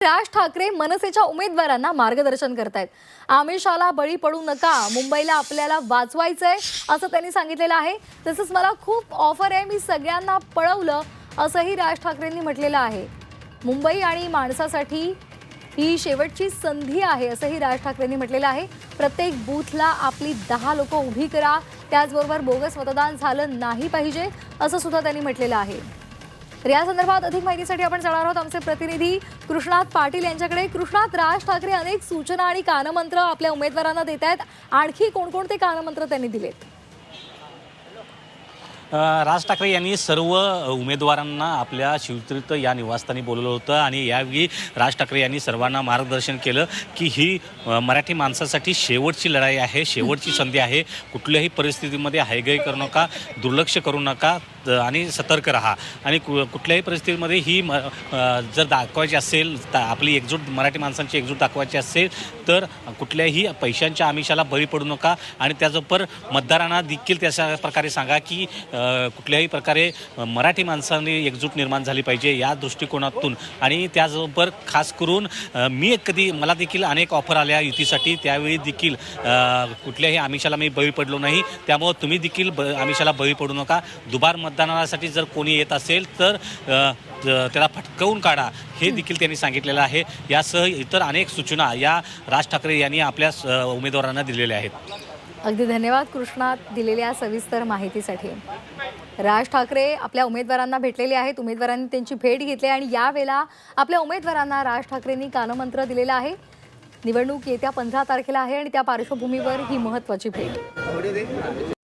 राज ठाकरे मनसेच्या उमेदवारांना मार्गदर्शन करतायत। आमिषाला बळी पडू नका, मुंबईला आपल्याला वाचवायचंय असं त्यांनी सांगितलेलं आहे। तसंच मला खूप ऑफर आहे, मी सगळ्यांना पळवलं असंही राज ठाकरेंनी म्हटलेलं आहे। मुंबई आणि माणसासाठी ही शेवटची संधी आहे असंही राज ठाकरेंनी म्हटलेलं आहे। प्रत्येक बूथला आपली 10 लोक उभी करा, त्याचबरोबर बोगस मतदान झालं नाही पाहिजे असं सुद्धा त्यांनी म्हटलेलं आहे। तर या संदर्भात अधिक माहितीसाठी आपण जाणार आहोत आमचे प्रतिनिधी कृष्णात पाटील यांच्याकडे। कृष्णात, राज ठाकरे अनेक सूचना आणि कानमंत्र आपल्या उमेदवारांना देत आहेत, आणखी कोणकोणते कानमंत्र त्यांनी दिलेत? राज ठाकरे यांनी सर्व उमेदवारांना आपल्या शिवतीर्थ या निवासस्थानी बोलवलं होतं आणि यावेळी राज ठाकरे यांनी सर्वांना मार्गदर्शन केलं की ही मराठी माणसासाठी शेवटची लढाई आहे, शेवटची संधी आहे। कुठल्याही परिस्थितीमध्ये हायगय करू नका, दुर्लक्ष करू नका आणि सतर्क राहा आणि कुठल्याही परिस्थितीमध्ये ही जर दाखवायची असेल, आपली एकजूट मराठी माणसांची एकजूट दाखवायची असेल तर कुठल्याही पैशांच्या आमिषाला बळी पडू नका आणि त्याचबरोबर मतदारांना देखील त्याच्या प्रकारे सांगा की कुठल्याही प्रकारे मराठी माणसांनी एकजूट निर्माण झाली पाहिजे या दृष्टिकोनातून। आणि त्याचबरोबर खास करून मला देखील अनेक ऑफर आल्या युतीसाठी, त्यावेळी देखील कुठल्याही आमिषाला मी बळी पडलो नाही, त्यामुळे तुम्ही देखील आमिषाला बळी पडू नका। दुबार मतदानासाठी जर कोणी येत असेल तर त्याला फटकवून काढा, हे देखील त्यांनी सांगितलेलं आहे। यासह इतर अनेक सूचना या राज ठाकरे यांनी आपल्या उमेदवारांना दिलेल्या आहेत। अगदी धन्यवाद कृष्णात दिलेल्या सविस्तर माहितीसाठी। राज ठाकरे आपल्या उमेदवारांना भेटलेले आहेत, उमेदवारांनी त्यांची भेट घेतली आणि यावेळेला आपल्या उमेदवारांना राज ठाकरेंनी कानमंत्र दिलेला आहे। निवडणूक येत्या 15 तारखेला आहे आणि त्या पार्श्वभूमीवर ही महत्त्वाची भेट।